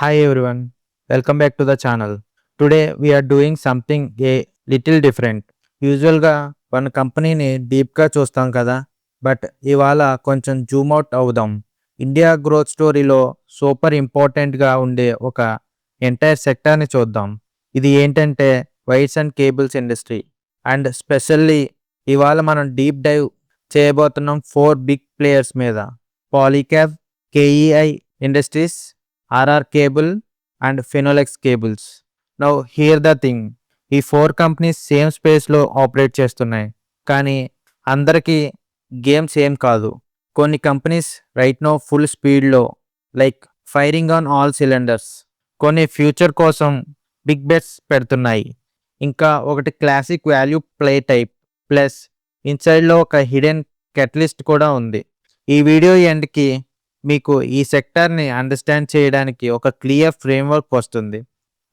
Hi everyone, welcome back to the channel. Today we are doing something a little different. యూజువల్గా మన కంపెనీని డీప్గా చూస్తాం కదా, బట్ ఇవాళ కొంచెం జూమ్ అవుట్ అవుదాం. ఇండియా గ్రోత్ స్టోరీలో సూపర్ ఇంపార్టెంట్గా ఉండే ఒక ఎంటైర్ సెక్టార్ని చూద్దాం. ఇది ఏంటంటే wires and cables industry. And specially ఇవాళ మనం డీప్ డైవ్ చేయబోతున్నాం 4 బిగ్ ప్లేయర్స్ మీద: Polycab, KEI industries, RR cable and Finolex cables. Now here the thing, ఈ 4 కంపెనీస్ సేమ్ స్పేస్లో ఆపరేట్ చేస్తున్నాయి, కానీ అందరికీ గేమ్ సేమ్ కాదు. కొన్ని కంపెనీస్ రైట్ నో ఫుల్ స్పీడ్లో, like firing on all cylinders. కొన్ని ఫ్యూచర్ కోసం బిగ్ బెట్స్ పెడుతున్నాయి. ఇంకా ఒకటి classic value play type, plus ఇన్సైడ్లో ఒక హిడెన్ కెటలిస్ట్ కూడా ఉంది. ఈ వీడియో ఎండ్కి మీకు ఈ సెక్టార్ని అండర్స్టాండ్ చేయడానికి ఒక క్లియర్ ఫ్రేమ్వర్క్ వస్తుంది.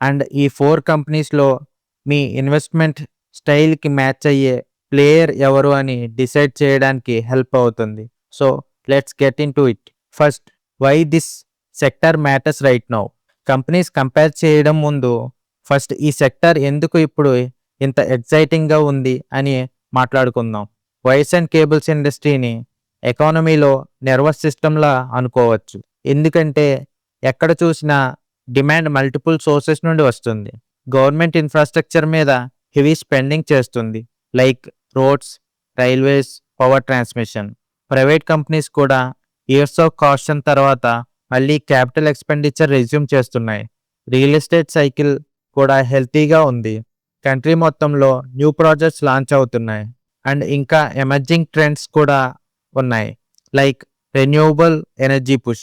అండ్ ఈ 4 కంపెనీస్లో మీ ఇన్వెస్ట్మెంట్ స్టైల్కి మ్యాచ్ అయ్యే ప్లేయర్ ఎవరు అని డిసైడ్ చేయడానికి హెల్ప్ అవుతుంది. So let's get into it. First, why this sector matters right now. Companies compare చేయడం ముందు ఫస్ట్ ఈ సెక్టార్ ఎందుకు ఇప్పుడు ఇంత ఎక్సైటింగ్గా ఉంది అని మాట్లాడుకుందాం. వైర్స్ అండ్ కేబుల్స్ ఇండస్ట్రీని ఎకానమీలో నర్వస్ సిస్టమ్లా అనుకోవచ్చు. ఎందుకంటే ఎక్కడ చూసినా డిమాండ్ మల్టిపుల్ సోర్సెస్ నుండి వస్తుంది. గవర్నమెంట్ ఇన్ఫ్రాస్ట్రక్చర్ మీద హెవీ స్పెండింగ్ చేస్తుంది, like roads, railways, power transmission. Private companies కూడా ఇయర్స్ ఆఫ్ కాషన్ తర్వాత మళ్ళీ క్యాపిటల్ ఎక్స్పెండిచర్ రెజ్యూమ్ చేస్తున్నాయి. రియల్ ఎస్టేట్ సైకిల్ కూడా హెల్తీగా ఉంది. కంట్రీ మొత్తంలో న్యూ ప్రాజెక్ట్స్ లాంచ్ అవుతున్నాయి. అండ్ ఇంకా ఎమర్జింగ్ ట్రెండ్స్ కూడా ఉన్నాయి, like renewable energy push,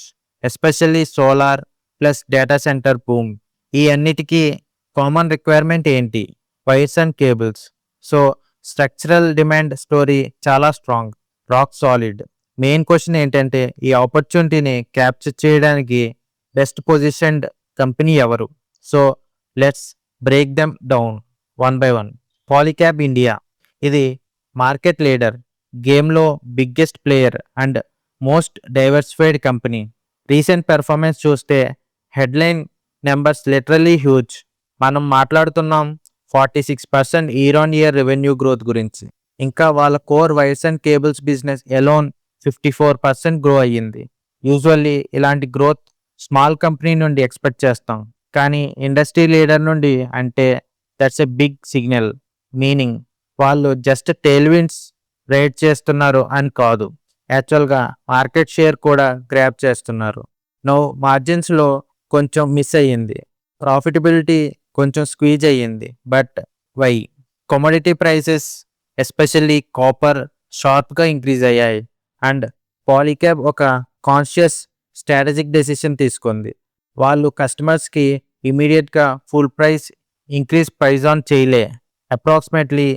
especially solar plus data centre boom. ఈ అన్నిటికీ కామన్ రిక్వైర్మెంట్ ఏంటి? Wires and cables. So structural demand story చాలా strong, rock solid. Main question ఏంటంటే ఈ ఆపర్చునిటీని క్యాప్చర్ చేయడానికి బెస్ట్ పొజిషన్డ్ కంపెనీ ఎవరు? So let's break them down one by one. Polycab India. ఇది market leader, గేమ్లో biggest player and most diversified company. Recent performance చూస్తే headline numbers literally huge. మనం మాట్లాడుతున్నాం 46% year on year revenue growth గురించి. ఇంకా వాళ్ళ core wires and cables business alone 54% grow అయ్యింది. Usually ఇలాంటి గ్రోత్ స్మాల్ కంపెనీ నుండి ఎక్స్పెక్ట్ చేస్తాం, కానీ ఇండస్ట్రీ లీడర్ నుండి అంటే that's a big signal. Meaning వాళ్ళు జస్ట్ టెయిల్విండ్స్ రైడ్ చేస్తున్నారు అని కాదు, యాక్చువల్గా మార్కెట్ షేర్ కూడా గ్రాప్ చేస్తున్నారు. నో మార్జిన్స్లో కొంచెం మిస్ అయ్యింది, ప్రాఫిటబిలిటీ కొంచెం స్క్వీజ్ అయ్యింది. But why? Commodity prices especially copper షార్ప్గా ఇంక్రీజ్ అయ్యాయి. అండ్ పాలీక్యాబ్ ఒక కాన్షియస్ స్ట్రాటజిక్ డెసిషన్ తీసుకుంది. వాళ్ళు కస్టమర్స్కి ఇమీడియట్గా full price increase price on చేయలే. అప్రాక్సిమేట్లీ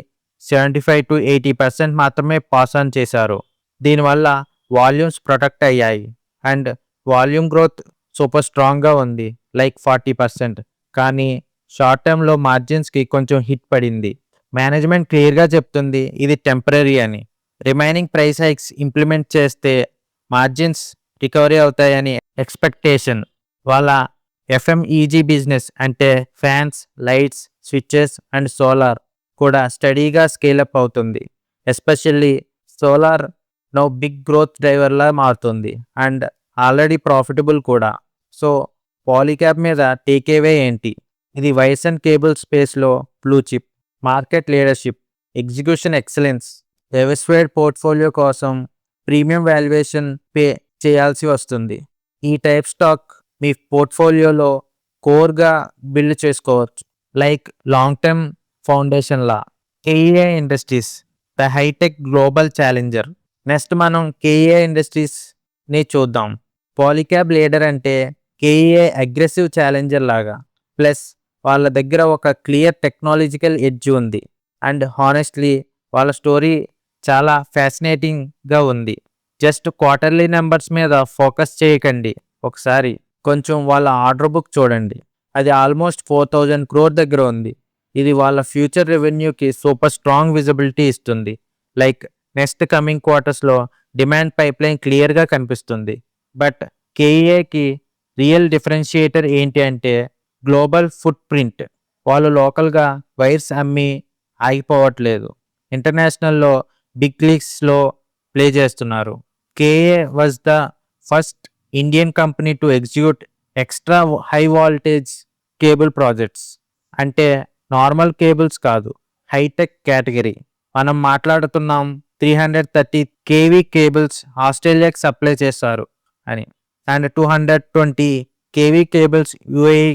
75-80% మాత్రమే పాస్ ఆన్ చేశారు. దీనివల్ల వాల్యూమ్స్ ప్రొటెక్ట్ అయ్యాయి. అండ్ వాల్యూమ్ గ్రోత్ సూపర్ స్ట్రాంగ్గా ఉంది, లైక్ 40%. కానీ షార్ట్ టర్మ్లో మార్జిన్స్కి కొంచెం హిట్ పడింది. మేనేజ్మెంట్ క్లియర్గా చెప్తుంది ఇది టెంపరీ అని. రిమైనింగ్ ప్రైస్ హైక్స్ ఇంప్లిమెంట్ చేస్తే మార్జిన్స్ రికవరీ అవుతాయని ఎక్స్పెక్టేషన్. వాళ్ళ ఎఫ్ఎంఈజీ బిజినెస్ అంటే fans, lights, switches and solar కూడా స్టడీగా స్కేలప్ అవుతుంది. Especially solar now big growth డ్రైవర్లా మారుతుంది అండ్ ఆల్రెడీ ప్రాఫిటబుల్ కూడా. సో పాలీక్యాబ్ మీద టేకేవే ఏంటి? ఇది వైర్స్ అండ్ కేబుల్ స్పేస్లో blue chip, market leadership, execution excellence, diversified portfolio కోసం ప్రీమియం వాల్యుయేషన్ పే చేయాల్సి వస్తుంది. ఈ టైప్ స్టాక్ మీ పోర్ట్ఫోలియోలో కోర్గా బిల్డ్ చేసుకోవచ్చు, లైక్ లాంగ్ టర్మ్ ఫౌండేషన్లా. KEI industries, the hitech global challenger. Next మనం కేఈఐ ఇండస్ట్రీస్ని చూద్దాం. పాలీక్యాబ్ లీడర్ అంటే కేఈఐ అగ్రెసివ్ ఛాలెంజర్ లాగా, ప్లస్ వాళ్ళ దగ్గర ఒక క్లియర్ టెక్నాలజికల్ ఎడ్జ్ ఉంది. అండ్ హానెస్ట్లీ వాళ్ళ స్టోరీ చాలా ఫ్యాసినేటింగ్గా ఉంది. జస్ట్ క్వార్టర్లీ నెంబర్స్ మీద ఫోకస్ చేయకండి, ఒకసారి కొంచెం వాళ్ళ ఆర్డర్ బుక్ చూడండి. అది ఆల్మోస్ట్ 4000 crore దగ్గర ఉంది. ఇది వాళ్ళ ఫ్యూచర్ రెవెన్యూకి సూపర్ స్ట్రాంగ్ విజిబిలిటీ ఇస్తుంది. లైక్ నెక్స్ట్ కమింగ్ క్వార్టర్స్లో డిమాండ్ పైప్లైన్ క్లియర్గా కనిపిస్తుంది. బట్ కేఈఐకి రియల్ డిఫరెన్షియేటర్ ఏంటి అంటే గ్లోబల్ ఫుట్ ప్రింట్. వాళ్ళు లోకల్గా వైర్స్ అమ్మి ఆగిపోవట్లేదు, ఇంటర్నేషనల్లో బిగ్ లీగ్స్లో ప్లే చేస్తున్నారు. KEI was the first Indian company to execute extra high voltage cable projects. అంటే నార్మల్ కేబుల్స్ కాదు, హైటెక్ కేటగిరీ. మనం మాట్లాడుతున్నాం 330 కేవీ కేబుల్స్ ఆస్ట్రేలియాకి సప్లై చేస్తారు అని, and 220 KV cables UAE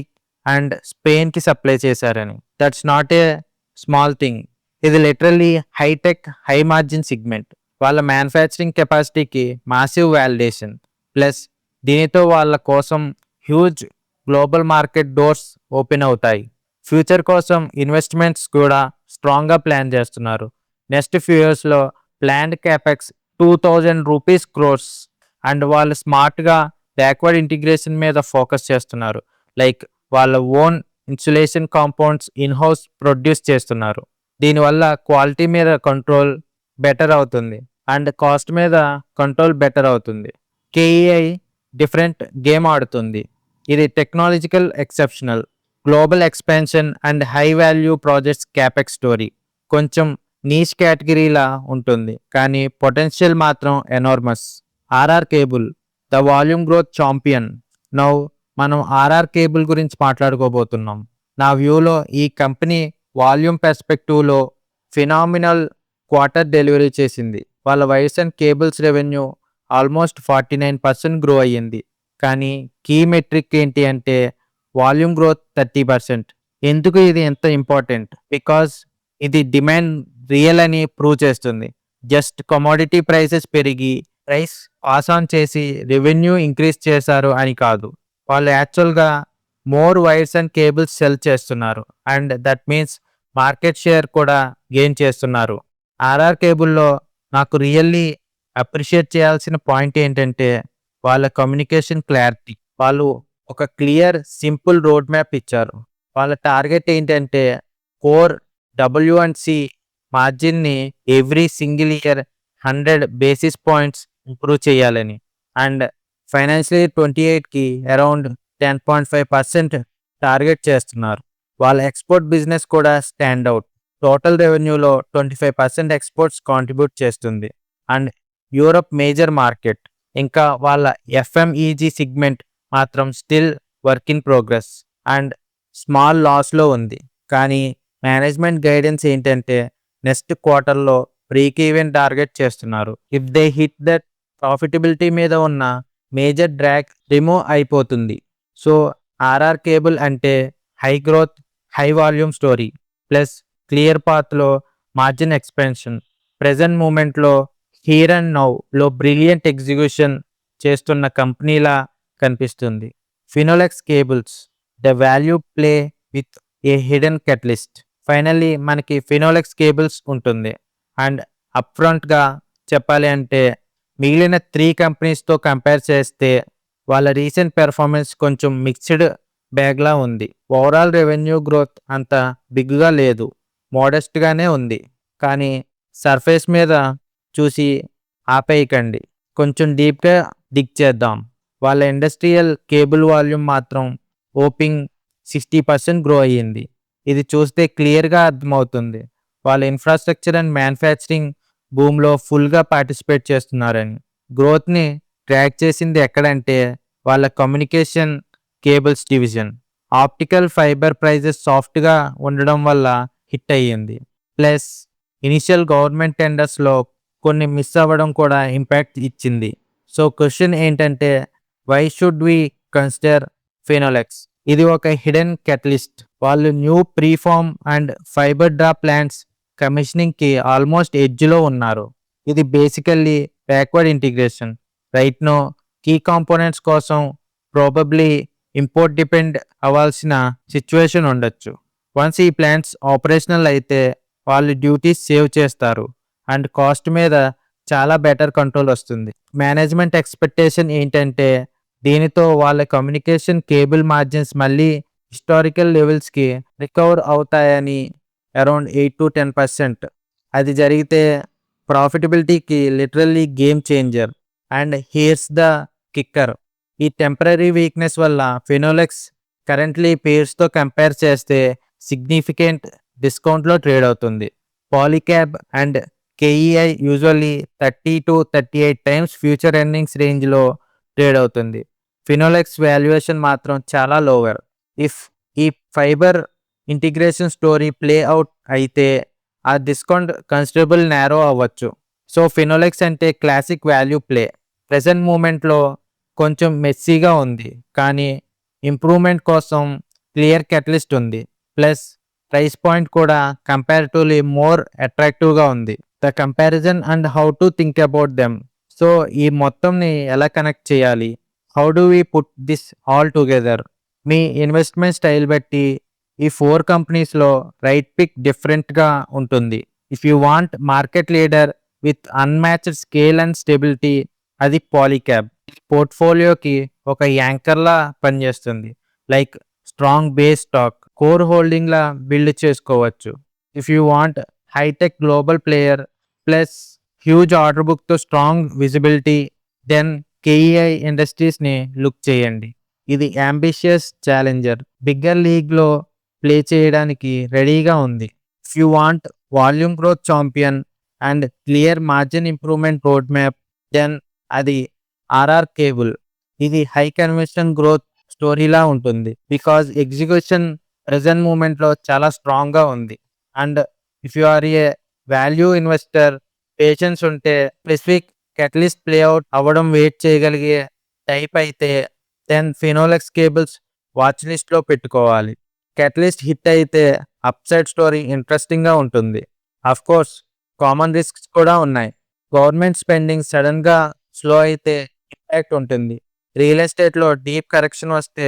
and స్పెయిన్కి సప్లై చేశారని. That's not a small thing. ఇది literally hitech high margin segment. వాళ్ళ మ్యానుఫ్యాక్చరింగ్ కెపాసిటీకి మాసివ్ వ్యాలిడేషన్, ప్లస్ దీనితో వాళ్ళ కోసం huge global market doors open అవుతాయి. ఫ్యూచర్ కోసం ఇన్వెస్ట్మెంట్స్ కూడా స్ట్రాంగ్గా ప్లాన్ చేస్తున్నారు. నెక్స్ట్ ఫ్యూ ఇయర్స్లో planned capex 2000 rupees crores. And వాళ్ళు స్మార్ట్గా బ్యాక్వర్డ్ ఇంటిగ్రేషన్ మీద ఫోకస్ చేస్తున్నారు. లైక్ వాళ్ళ own insulation compounds in-house produce చేస్తున్నారు. దీనివల్ల క్వాలిటీ మీద కంట్రోల్ బెటర్ అవుతుంది అండ్ కాస్ట్ మీద కంట్రోల్ బెటర్ అవుతుంది. కేఈఐ డిఫరెంట్ గేమ్ ఆడుతుంది. ఇది technological exceptional, global expansion and high value projects capex story. కొంచెం నీష్ కేటగిరీలా ఉంటుంది కానీ పొటెన్షియల్ మాత్రం enormous. RR cable the volume growth champion. Now మనం ఆర్ఆర్ కేబుల్ గురించి మాట్లాడుకోబోతున్నాం. నా వ్యూలో ఈ కంపెనీ వాల్యూమ్ పెర్స్పెక్టివ్లో ఫినామినల్ క్వార్టర్ డెలివరీ చేసింది. వాళ్ళ wires and cables revenue almost 49% grow అయ్యింది. కానీ కీ మెట్రిక్ ఏంటి అంటే వాల్యూమ్ గ్రోత్ 30%. ఎందుకు ఇది ఎంత ఇంపార్టెంట్? బికాజ్ ఇది డిమాండ్ రియల్ అని ప్రూవ్ చేస్తుంది. జస్ట్ కమోడిటీ ప్రైసెస్ పెరిగి ప్రైస్ పాస్ ఆన్ చేసి రెవెన్యూ ఇంక్రీజ్ చేశారు అని కాదు. వాళ్ళు యాక్చువల్గా more wires and cables sell చేస్తున్నారు and that means market share కూడా గెయిన్ చేస్తున్నారు. ఆర్ఆర్ కేబుల్లో నాకు రియల్లీ అప్రిషియేట్ చేయాల్సిన పాయింట్ ఏంటంటే వాళ్ళ కమ్యూనికేషన్ క్లారిటీ. వాళ్ళు ఒక క్లియర్ సింపుల్ రోడ్ మ్యాప్ ఇచ్చారు. వాళ్ళ టార్గెట్ ఏంటంటే కోర్ డబ్ల్యూఎండ్సి మార్జిన్ని every single year 100 basis points improve చేయాలని అండ్ ఫైనాన్షియల్ 28కి అరౌండ్ 10.5% టార్గెట్ చేస్తున్నారు. వాళ్ళ ఎక్స్పోర్ట్ బిజినెస్ కూడా స్టాండ్ అవుట్. టోటల్ రెవెన్యూలో 25% ఎక్స్పోర్ట్స్ కాంట్రిబ్యూట్ చేస్తుంది అండ్ యూరప్ మేజర్ మార్కెట్. ఇంకా వాళ్ళ ఎఫ్ఎంఈజీ సెగ్మెంట్ మాత్రం still work in progress and small లాస్లో ఉంది. కానీ మేనేజ్మెంట్ గైడెన్స్ ఏంటంటే నెక్స్ట్ క్వార్టర్లో బ్రేక్ ఈవెన్ టార్గెట్ చేస్తున్నారు. If they hit that profitability మీద ఉన్న మేజర్ డ్రాగ్ రిమూవ్ అయిపోతుంది. సో ఆర్ఆర్ కేబుల్ అంటే high growth high volume story plus clear పాత్లో మార్జిన్ ఎక్స్పెన్షన్. ప్రెజెంట్ మూమెంట్లో హియర్ అండ్ నౌలో బ్రిలియంట్ ఎగ్జిక్యూషన్ చేస్తున్న కంపెనీలా కనిపిస్తుంది. Finolex cables the value play with a hidden catalyst. Finally మనకి ఫినోలెక్స్ కేబుల్స్ ఉంటుంది అండ్ అప్ఫ్రంట్గా చెప్పాలి అంటే మిగిలిన 3 కంపెనీస్తో కంపేర్ చేస్తే వాళ్ళ రీసెంట్ పెర్ఫార్మెన్స్ కొంచెం మిక్స్డ్ బ్యాగ్లా ఉంది. ఓవరాల్ రెవెన్యూ గ్రోత్ అంత బిగ్గా లేదు, మోడెస్ట్గానే ఉంది. కానీ సర్ఫేస్ మీద చూసి ఆపేయకండి, కొంచెం డీప్గా డిగ్ చేద్దాం. వాళ్ళ ఇండస్ట్రియల్ కేబుల్ వాల్యూమ్ మాత్రం ఓపింగ్ 60% గ్రో అయ్యింది. ఇది చూస్తే క్లియర్గా అర్థమవుతుంది వాళ్ళ ఇన్ఫ్రాస్ట్రక్చర్ అండ్ మ్యానుఫ్యాక్చరింగ్ భూమిలో ఫుల్గా పార్టిసిపేట్ చేస్తున్నారని. గ్రోత్ని ట్రాక్ చేసింది ఎక్కడంటే వాళ్ళ communication cables division. Optical fibre prices సాఫ్ట్గా ఉండడం వల్ల హిట్ అయ్యింది. ప్లస్ ఇనిషియల్ గవర్నమెంట్ టెండర్స్లో కొన్ని మిస్ అవ్వడం కూడా ఇంపాక్ట్ ఇచ్చింది. సో క్వశ్చన్ ఏంటంటే why should we consider Finolex? ఇది ఒక హిడెన్ కెటలిస్ట్. వాళ్ళు new preform and fibre draw plants కమిషనింగ్కి ఆల్మోస్ట్ ఎడ్జ్లో ఉన్నారు. ఇది basically backward integration. Right now key components కోసం ప్రాబబ్లీ ఇంపోర్ట్ డిపెండ్ అవ్వాల్సిన సిచ్యువేషన్ ఉండొచ్చు. వన్స్ ఈ ప్లాంట్స్ ఆపరేషనల్ అయితే వాళ్ళు డ్యూటీస్ సేవ్ చేస్తారు అండ్ కాస్ట్ మీద చాలా బెటర్ కంట్రోల్ వస్తుంది. మేనేజ్మెంట్ ఎక్స్పెక్టేషన్ ఏంటంటే దీనితో వాళ్ళ కమ్యూనికేషన్ కేబుల్ మార్జిన్స్ మళ్ళీ హిస్టారికల్ లెవెల్స్కి రికవర్ అవుతాయని, అరౌండ్ 8-10%. అది జరిగితే ప్రాఫిటబిలిటీకి literally game changer. And here's the kicker, ఈ టెంపరరీ వీక్నెస్ వల్ల ఫినోలెక్స్ కరెంట్లీ పేర్స్తో కంపేర్ చేస్తే సిగ్నిఫికెంట్ డిస్కౌంట్లో ట్రేడ్ అవుతుంది. Polycab and KEI usually 30 to 38 times future earnings రేంజ్లో ట్రేడ్ అవుతుంది. ఫినోలెక్స్ వాల్యుయేషన్ మాత్రం చాలా లోవర్. ఇఫ్ ఈ fibre integration story play out అయితే ఆ డిస్కౌంట్ కన్సిడరబుల్ నేరో అవ్వచ్చు. సో ఫినోలెక్స్ అంటే క్లాసిక్ వాల్యూ ప్లే. ప్రెజెంట్ మూమెంట్లో కొంచెం మెస్సీగా ఉంది, కానీ ఇంప్రూవ్మెంట్ కోసం క్లియర్ కెటలిస్ట్ ఉంది. ప్లస్ ప్రైస్ పాయింట్ కూడా కంపారిటివ్లీ మోర్ అట్రాక్టివ్గా ఉంది. The comparison and how to think about them. So ఈ మొత్తంని ఎలా కనెక్ట్ చేయాలి, how do we put this all together? మీ ఇన్వెస్ట్మెంట్ స్టైల్ బట్టి ఈ 4 కంపెనీస్లో రైట్ పిక్ డిఫరెంట్గా ఉంటుంది. If you want market leader with unmatched scale and stability, అది పాలీక్యాబ్. పోర్ట్ఫోలియోకి ఒక యాంకర్లా పనిచేస్తుంది. Like strong base stock, core హోల్డింగ్లా బిల్డ్ చేసుకోవచ్చు. If you want hitech global player plus huge order బుక్తో స్ట్రాంగ్ విజిబిలిటీ, దెన్ కేఈఐ ఇండస్ట్రీస్ని లుక్ చేయండి. ఇది అంబిషియస్ ఛాలెంజర్, బిగ్గర్ లీగ్లో ప్లే చేయడానికి రెడీగా ఉంది. If you want volume growth champion and clear margin improvement road map, then అది ఆర్ఆర్ కేబుల్. ఇది హై కన్వర్షన్ గ్రోత్ స్టోరీలా ఉంటుంది బికాజ్ ఎగ్జిక్యూషన్ ప్రెజెంట్ మూమెంట్లో చాలా స్ట్రాంగ్గా ఉంది. And if you are a value investor, patience ఉంటే, స్పెసిఫిక్ కెటలిస్ట్ ప్లేఅవుట్ అవ్వడం వెయిట్ చేయగలిగే టైప్ అయితే, దెన్ ఫినోలెక్స్ కేబుల్స్ వాచ్ లిస్ట్లో పెట్టుకోవాలి. కెటలిస్ట్ హిట్ అయితే అప్సైడ్ స్టోరీ ఇంట్రెస్టింగ్గా ఉంటుంది. అఫ్ కోర్స్ కామన్ రిస్క్స్ కూడా ఉన్నాయి. గవర్నమెంట్ స్పెండింగ్ సడన్గా స్లో అయితే ఇంపాక్ట్ ఉంటుంది. రియల్ ఎస్టేట్లో డీప్ కరెక్షన్ వస్తే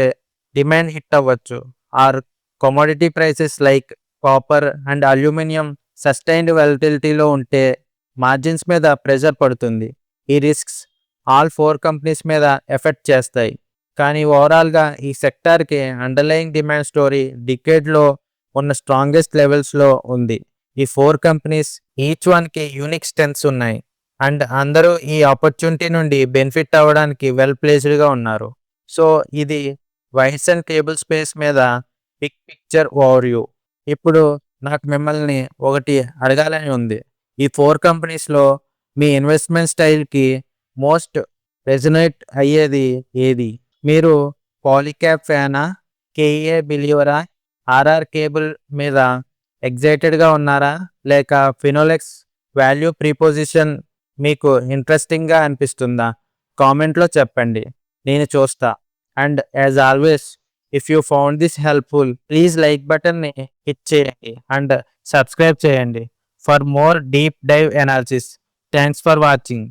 డిమాండ్ హిట్ అవ్వచ్చు. Or commodity prices like copper and aluminium sustained వాలటిలిటీలో ఉంటే మార్జిన్స్ మీద ప్రెషర్ పడుతుంది. ఈ రిస్క్స్ ఆల్ 4 కంపెనీస్ మీద ఎఫెక్ట్ చేస్తాయి. కానీ ఓవరాల్గా ఈ సెక్టార్కి అండర్లయింగ్ డిమాండ్ స్టోరీ డికేడ్లో ఉన్న స్ట్రాంగెస్ట్ లెవెల్స్లో ఉంది. ఈ 4 కంపెనీస్ ఈచ్ వన్కి యూనిక్ స్ట్రెంగ్త్స్ ఉన్నాయి అండ్ అందరూ ఈ ఆపర్చునిటీ నుండి బెనిఫిట్ అవ్వడానికి వెల్ ప్లేస్డ్గా ఉన్నారు. సో ఇది వైర్స్ అండ్ కేబుల్ స్పేస్ మీద బిగ్ పిక్చర్ ఓవర్వ్యూ. ఇప్పుడు నాకు మిమ్మల్ని ఒకటి అడగాలని ఉంది. ఈ 4 కంపెనీస్లో మీ ఇన్వెస్ట్మెంట్ స్టైల్కి మోస్ట్ రెజొనేట్ అయ్యేది ఏది? మీరు పాలీక్యాబ్ ఫ్యానా, కేఈఏ బిలీవరా, ఆర్ఆర్ కేబుల్ మీద ఎగ్జైటెడ్గా ఉన్నారా, లేక ఫినోలెక్స్ వాల్యూ ప్రీపోజిషన్ మీకు ఇంట్రెస్టింగ్గా అనిపిస్తుందా? కామెంట్లో చెప్పండి, నేను చూస్తా. And as always, if you found this helpful, please like బటన్ని హిట్ చేయండి అండ్ సబ్స్క్రైబ్ చేయండి for more deep dive analysis. Thanks for watching.